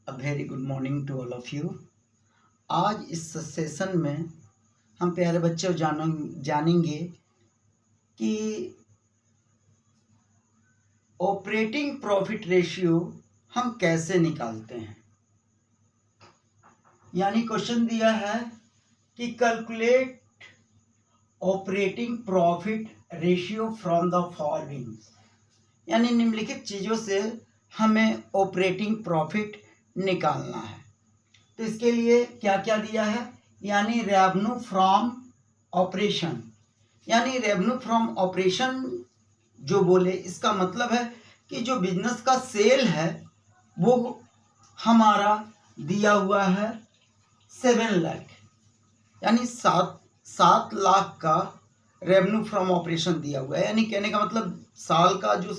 A very good morning to all of you. आज इस session में हम प्यारे बच्चों जानेंगे कि ऑपरेटिंग प्रॉफिट रेशियो हम कैसे निकालते हैं। यानी क्वेश्चन दिया है कि calculate operating profit ratio from the following, यानी निम्नलिखित चीज़ों से हमें ऑपरेटिंग प्रॉफिट निकालना है। तो इसके लिए क्या क्या दिया है, यानी रेवेन्यू फ्रॉम ऑपरेशन। यानी रेवेन्यू फ्रॉम ऑपरेशन जो बोले इसका मतलब है कि जो बिजनेस का सेल है वो हमारा दिया हुआ है 7 लाख, यानी 7 लाख का रेवेन्यू फ्रॉम ऑपरेशन दिया हुआ है। यानी कहने का मतलब साल का जो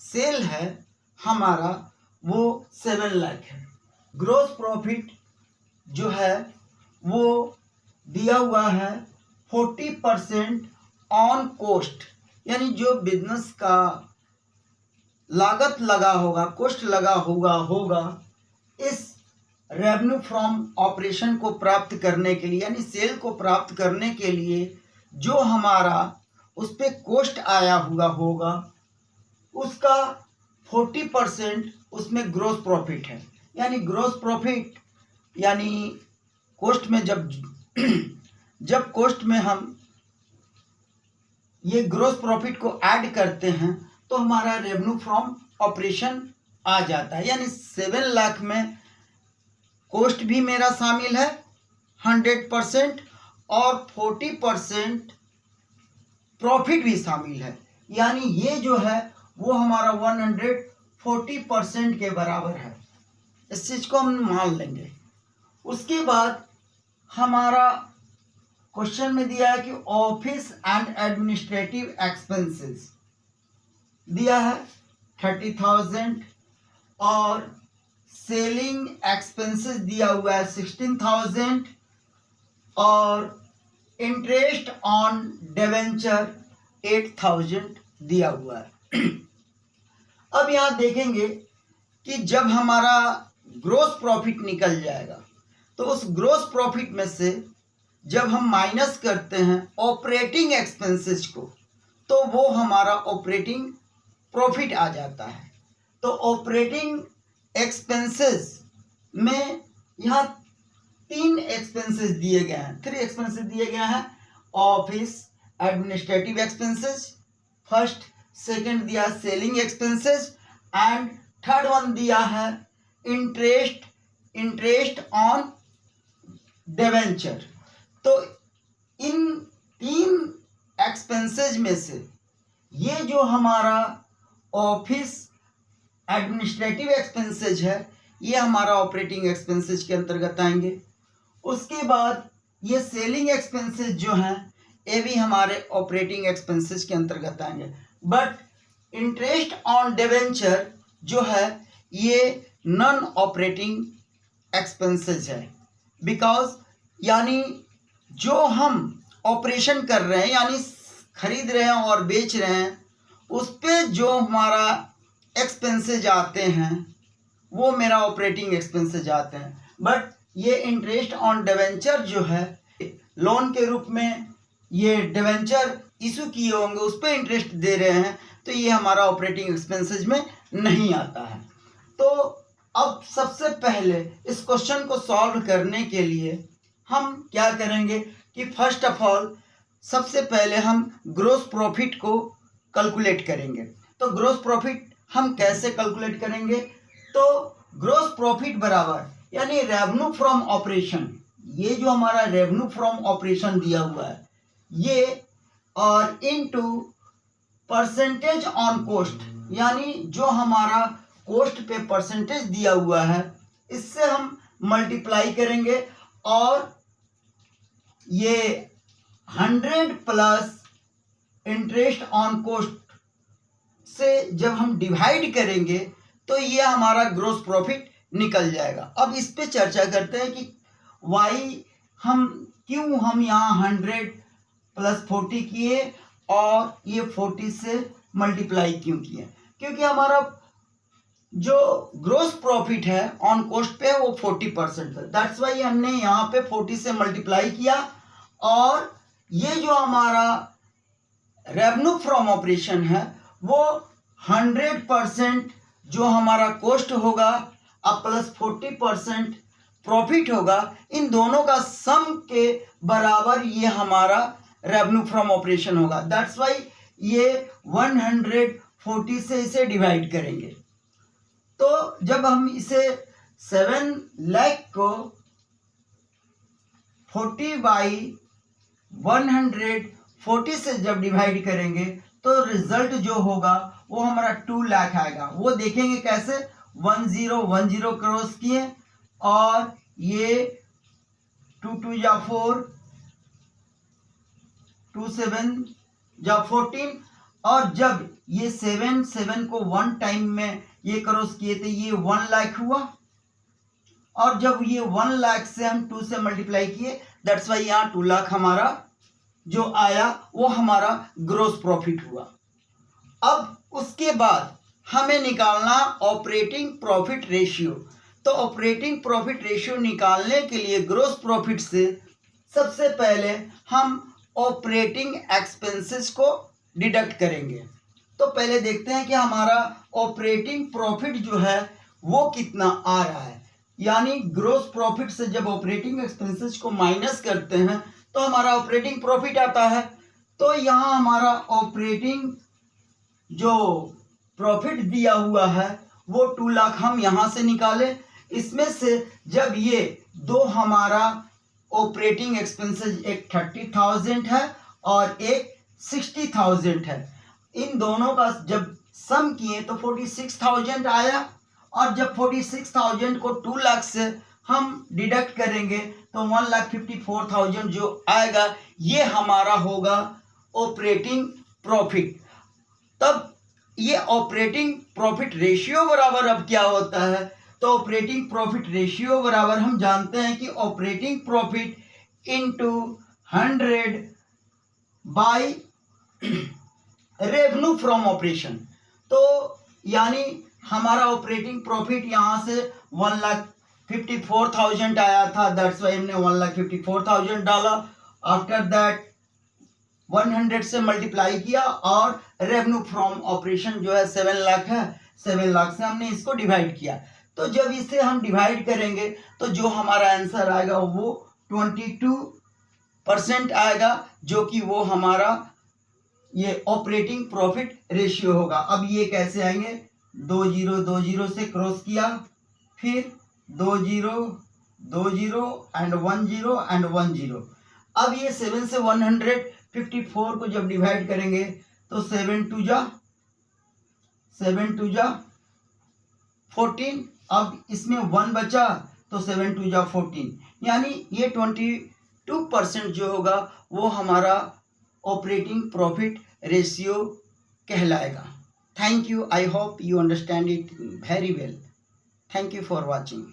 सेल है हमारा वो 7 लाख है। ग्रोस प्रॉफिट जो है वो दिया हुआ है 40% ऑन कोस्ट, यानी जो बिजनेस का लागत लगा होगा, कॉस्ट लगा होगा इस रेवेन्यू फ्रॉम ऑपरेशन को प्राप्त करने के लिए, यानी सेल को प्राप्त करने के लिए जो हमारा उस पर कॉस्ट आया हुआ होगा उसका 40% उसमें ग्रोस प्रॉफिट है। यानी ग्रोस प्रॉफिट यानी कॉस्ट में जब कॉस्ट में हम ये ग्रोस प्रॉफिट को ऐड करते हैं तो हमारा रेवेन्यू फ्रॉम ऑपरेशन आ जाता है। यानी 7 लाख में कॉस्ट भी मेरा शामिल है 100% और 40% प्रॉफिट भी शामिल है। यानी ये जो है वो हमारा 140% के बराबर है। इस चीज़ को हम मान लेंगे। उसके बाद हमारा क्वेश्चन में दिया है कि ऑफिस एंड एडमिनिस्ट्रेटिव एक्सपेंसेस दिया है 30,000 और सेलिंग एक्सपेंसेस दिया हुआ है 16,000 और इंटरेस्ट ऑन डिवेंचर 8,000 दिया हुआ है। अब यहाँ देखेंगे कि जब हमारा ग्रोस प्रॉफिट निकल जाएगा तो उस ग्रोस प्रॉफिट में से जब हम माइनस करते हैं ऑपरेटिंग एक्सपेंसेस को तो वो हमारा ऑपरेटिंग प्रॉफिट आ जाता है। तो ऑपरेटिंग एक्सपेंसेस में यहाँ 3 एक्सपेंसेस दिए गए हैं, 3 एक्सपेंसेस दिए गए हैं। Office administrative expenses first, second दिया selling expenses and third one दिया है इंटरेस्ट ऑन डिवेंचर। तो इन 3 एक्सपेंसेस में से ये जो हमारा ऑफिस एडमिनिस्ट्रेटिव एक्सपेंसेस है ये हमारा ऑपरेटिंग एक्सपेंसेस के अंतर्गत आएंगे। उसके बाद ये सेलिंग एक्सपेंसेस जो हैं ये भी हमारे ऑपरेटिंग एक्सपेंसेस के अंतर्गत आएंगे। बट इंटरेस्ट ऑन डिवेंचर जो है ये नॉन ऑपरेटिंग एक्सपेंसेस है। बिकॉज यानी जो हम ऑपरेशन कर रहे हैं यानी खरीद रहे हैं और बेच रहे हैं उस पे जो हमारा एक्सपेंसेस आते हैं वो मेरा ऑपरेटिंग एक्सपेंसेस आते हैं। बट ये इंटरेस्ट ऑन डिवेंचर जो है लोन के रूप में ये डिवेंचर इशू किए होंगे उस पर इंटरेस्ट दे रहे हैं तो ये हमारा ऑपरेटिंग एक्सपेंसेस में नहीं आता है। तो अब सबसे पहले इस क्वेश्चन को सॉल्व करने के लिए हम क्या करेंगे कि फर्स्ट ऑफ ऑल सबसे पहले हम ग्रोस प्रॉफिट को कैलकुलेट करेंगे। तो ग्रोस प्रॉफिट हम कैसे कैलकुलेट करेंगे, तो ग्रोस प्रॉफिट बराबर यानी रेवेन्यू फ्रॉम ऑपरेशन, ये जो हमारा रेवेन्यू फ्रॉम ऑपरेशन दिया हुआ है ये और इनटू परसेंटेज ऑन कॉस्ट, यानी जो हमारा कॉस्ट पे परसेंटेज दिया हुआ है इससे हम मल्टीप्लाई करेंगे और ये 100 प्लस इंटरेस्ट ऑन कॉस्ट से जब हम डिवाइड करेंगे तो ये हमारा ग्रोस प्रॉफिट निकल जाएगा। अब इस पे चर्चा करते हैं कि क्यों हम यहाँ 100 प्लस 40 किए और ये 40 से मल्टीप्लाई क्यों किए। क्योंकि हमारा जो ग्रोस प्रॉफिट है ऑन कॉस्ट पे वो 40% है। दैट्स वाई हमने यहाँ पे 40 से मल्टीप्लाई किया, और ये जो हमारा रेवेन्यू फ्रॉम ऑपरेशन है वो 100% जो हमारा कॉस्ट होगा अब प्लस 40% प्रॉफिट होगा, इन दोनों का सम के बराबर ये हमारा रेवेन्यू फ्रॉम ऑपरेशन होगा। दैट्स वाई ये 140 से इसे डिवाइड करेंगे। तो जब हम इसे 7 लाख को 40 बाई 140 से जब डिवाइड करेंगे तो रिजल्ट जो होगा वो हमारा 2 लाख आएगा। वो देखेंगे कैसे, 1010 क्रॉस किए और ये 2 2 या 4, 2 7 या 14, और जब ये 7 7 को 1 टाइम में ये क्रॉस किए थे ये 1 लाख हुआ, और जब ये 1 लाख से हम 2 से मल्टीप्लाई किए, दैट्स वाई यहाँ 2 लाख हमारा जो आया वो हमारा ग्रोस प्रॉफिट हुआ। अब उसके बाद हमें निकालना ऑपरेटिंग प्रॉफिट रेशियो। तो ऑपरेटिंग प्रॉफिट रेशियो निकालने के लिए ग्रोस प्रॉफिट से सबसे पहले हम ऑपरेटिंग एक्सपेंसेस को डिडक्ट करेंगे। तो पहले देखते हैं कि हमारा ऑपरेटिंग प्रॉफिट जो है वो कितना आ रहा है। यानी ग्रोस प्रॉफिट से जब ऑपरेटिंग एक्सपेंसेस को माइनस करते हैं तो हमारा ऑपरेटिंग प्रॉफिट आता है। तो यहाँ हमारा ऑपरेटिंग जो प्रॉफिट दिया हुआ है वो 2 लाख हम यहाँ से निकाले। इसमें से जब ये दो हमारा ऑपरेटिंग एक्सपेंसेस, एक 30,000 है और एक 60,000 है, इन दोनों का जब सम किए तो 46,000 आया, और जब 46,000 को 2 लाख से हम डिडक्ट करेंगे तो 1,54,000 जो आएगा ये हमारा होगा ऑपरेटिंग प्रॉफिट। तब ये ऑपरेटिंग प्रॉफिट रेशियो बराबर अब क्या होता है, तो ऑपरेटिंग प्रॉफिट रेशियो बराबर हम जानते हैं कि operating profit into 100 by revenue from operation. तो यानी हमारा ऑपरेटिंग प्रॉफिट यहाँ से 1,54,000 आया था, दैट्स वाई हमने 1,54,000 डाला। आफ्टर दैट 100 से मल्टीप्लाई किया, और रेवेन्यू फ्रॉम ऑपरेशन जो है 7 लाख है, 7 लाख से हमने इसको डिवाइड किया। तो जब इसे हम डिवाइड करेंगे तो जो हमारा आंसर आएगा वो 22% आएगा, जो कि वो हमारा ये ऑपरेटिंग प्रॉफिट रेशियो होगा। अब ये कैसे आएंगे, 2 0 2 0 से क्रॉस किया, फिर 2 0 2 0 एंड 1 0 एंड 1 0। अब ये 7 से 154 को जब डिवाइड करेंगे तो 7 2 जा 14, अब इसमें 1 बचा तो 7 2 जा 14, यानी ये 22% जो होगा वो हमारा ऑपरेटिंग प्रॉफिट रेशियो कहलाएगा। Thank you, I hope you understand it very well. Thank you for watching.